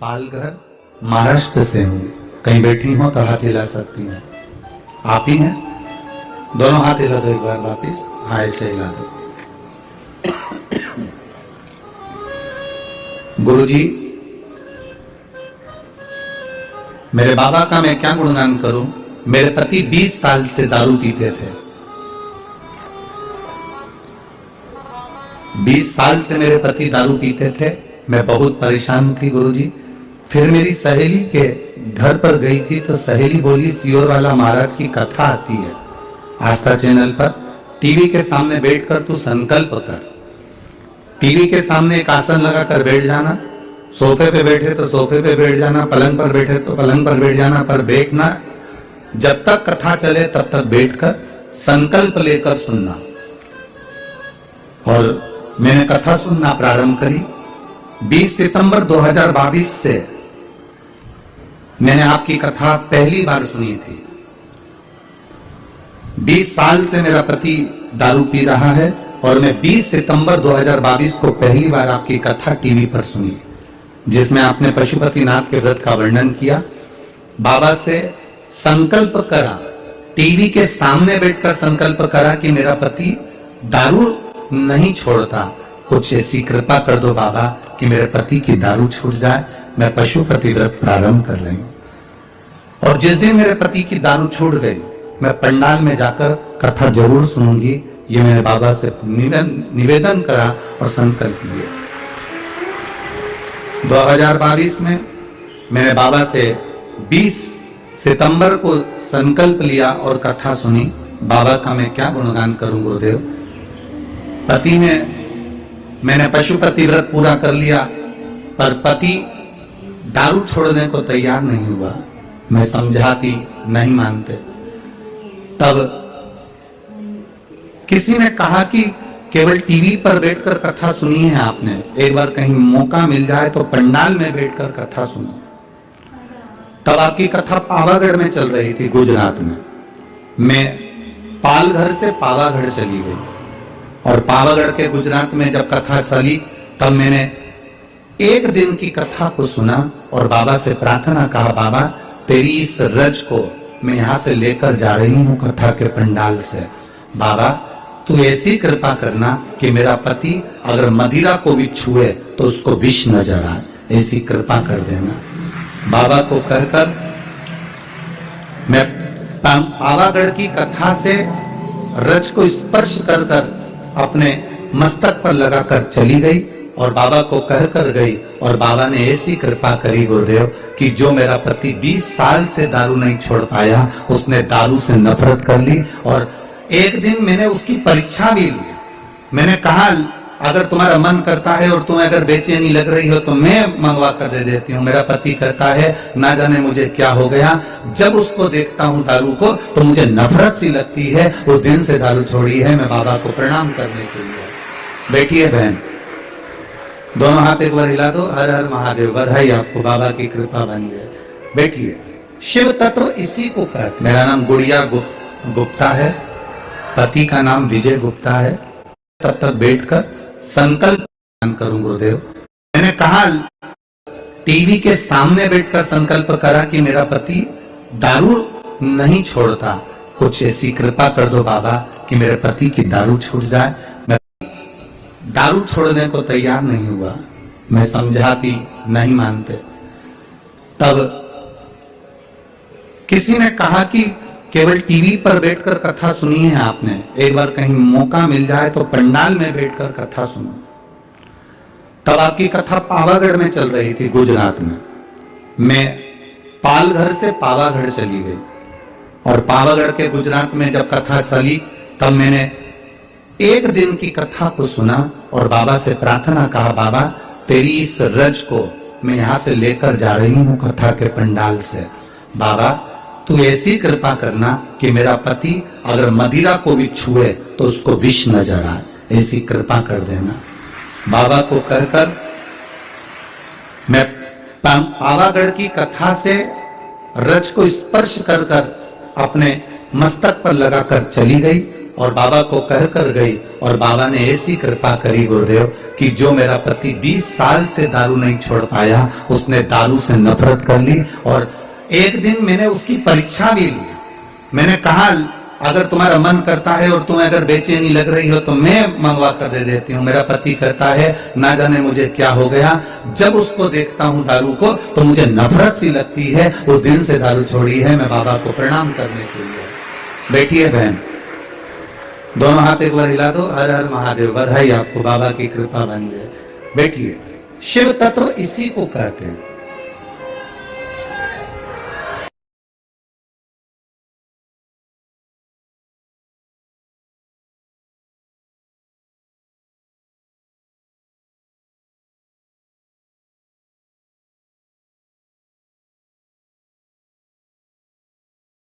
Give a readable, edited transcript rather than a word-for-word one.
पालघर महाराष्ट्र से हूँ। कहीं बैठी हो तो हाथ हिला सकती हैं। आप ही हैं? दोनों हाथ हिला दो एक बार वापिस। हाँ, ऐसे हिला दो। गुरुजी, मेरे बाबा का मैं क्या गुणगान करूं। मेरे पति 20 साल से दारू पीते थे। 20 साल से मेरे पति दारू पीते थे। मैं बहुत परेशान थी गुरुजी। फिर मेरी सहेली के घर पर गई थी तो सहेली बोली, सियोर वाला महाराज की कथा आती है आस्था चैनल पर, टीवी के सामने बैठकर तू संकल्प कर। टीवी के सामने एक आसन लगाकर बैठ जाना, सोफे पे बैठे तो सोफे पे बैठ जाना, पलंग पर बैठे तो पलंग पर बैठ जाना, पर बैठना जब तक कथा चले तब तक बैठकर संकल्प लेकर सुनना। और मैंने कथा सुनना प्रारंभ करी। 20 सितंबर 2022 से मैंने आपकी कथा पहली बार सुनी थी। 20 साल से मेरा पति दारू पी रहा है और मैं 20 सितंबर 2022 को पहली बार आपकी कथा टीवी पर सुनी, जिसमें आपने पशुपतिनाथ के व्रत का वर्णन किया। बाबा से संकल्प करा, टीवी के सामने बैठकर संकल्प करा कि मेरा पति दारू नहीं छोड़ता, कुछ ऐसी कृपा कर दो बाबा कि मेरे पति की दारू छूट जाए। मैं पशुपति व्रत प्रारंभ कर रही हूं। और जिस दिन मेरे पति की दारू छूट गई, मैं पंडाल में जाकर कथा जरूर सुनूंगी, ये मैंने बाबा से निवेदन करा और संकल्प लिया। 2022 में मैंने बाबा से 20 सितंबर को संकल्प लिया और कथा सुनी। बाबा का मैं क्या गुणगान करूं गुरुदेव। पति में मैंने पशुपति व्रत पूरा कर लिया, पर पति दारू छोड़ने को तैयार नहीं हुआ। मैं समझाती नहीं मानते। तब किसी ने कहा कि केवल टीवी पर बैठकर कथा सुनी है आपने, एक बार कहीं मौका मिल जाए तो पंडाल में बैठकर कथा सुनो। तब आपकी कथा पावागढ़ में चल रही थी, गुजरात में। मैं पालघर से पावागढ़ चली गई और पावागढ़ के गुजरात में जब कथा चली तब मैंने एक दिन की कथा को सुना और बाबा से प्रार्थना कहा, बाबा तेरी इस रज को मैं यहां से लेकर जा रही हूं कथा के पंडाल से। बाबा तू ऐसी कृपा करना कि मेरा पति अगर मदिरा को भी छुए तो उसको विष नजर आए, ऐसी कृपा कर देना। बाबा को कहकर मैं पावागढ़ की कथा से रज को स्पर्श कर अपने मस्तक पर लगाकर चली गई और बाबा को कहकर गई। और बाबा ने ऐसी कृपा करी गुरुदेव कि जो मेरा पति 20 साल से दारू नहीं छोड़ पाया, उसने दारू से नफरत कर ली। और एक दिन मैंने उसकी परीक्षा भी ली। मैंने कहा अगर तुम्हारा मन करता है और तुम्हें अगर बेचैनी लग रही हो तो मैं मंगवा कर दे देती हूँ। मेरा पति कहता है ना जाने मुझे क्या हो गया, जब उसको देखता हूँ दारू को तो मुझे नफरत सी लगती है। उस दिन से दारू छोड़ी है। मैं बाबा को प्रणाम करने के लिए। बैठिए बहन, दोनों हाथ एक बार हिला दो। हर हर महादेव, बधाई आपको, बाबा की कृपा बनी है। बैठिए। शिव तत्व इसी को कहते। मेरा नाम गुड़िया गुप्ता है, पति का नाम विजय गुप्ता है। तब तक बैठकर संकल्प करूं गुरुदेव। मैंने कहा टीवी के सामने बैठकर संकल्प करा कि मेरा पति दारू नहीं छोड़ता, कुछ ऐसी कृपा कर दो बाबा कि मेरे पति की दारू छूट जाए। मैं दारू छोड़ने को तैयार नहीं हुआ। मैं समझाती नहीं मानते। तब किसी ने कहा कि केवल टीवी पर बैठकर कथा सुनी है आपने, एक बार कहीं मौका मिल जाए तो पंडाल में बैठकर कथा सुनो। तब आपकी कथा पावागढ़ में चल रही थी, गुजरात में। मैं पालघर से पावागढ़ चली गई और पावागढ़ के गुजरात में जब कथा चली तब मैंने एक दिन की कथा को सुना और बाबा से प्रार्थना कहा, बाबा तेरी इस रज को मैं यहां से लेकर जा रही हूं कथा के पंडाल से। बाबा तू ऐसी कृपा करना कि मेरा पति अगर मदिरा को भी छुए तो उसको विष नजर आए, ऐसी कृपा कर देना। बाबा को कहकर मैं पावागढ़ की कथा से रज को स्पर्श कर अपने मस्तक पर लगाकर चली गई और बाबा को कह कर गई, और बाबा ने ऐसी कृपा करी गुरुदेव कि जो मेरा पति 20 साल से दारू नहीं छोड़ पाया, उसने दारू से नफरत कर ली। और एक दिन मैंने उसकी परीक्षा भी ली। मैंने कहा अगर तुम्हारा मन करता है और तुम्हें अगर बेचैनी लग रही हो तो मैं मंगवा कर दे देती हूँ। मेरा पति कहता है ना जाने मुझे क्या हो गया, जब उसको देखता हूँ दारू को तो मुझे नफरत सी लगती है। उस दिन से दारू छोड़ी है। मैं बाबा को प्रणाम करने के लिए। बैठिए बहन, दोनों हाथ एक बार हिला दो। हर हर महादेव, बधाई आपको, बाबा की कृपा बन गई। बैठिए। शिव तत्व इसी को कहते हैं।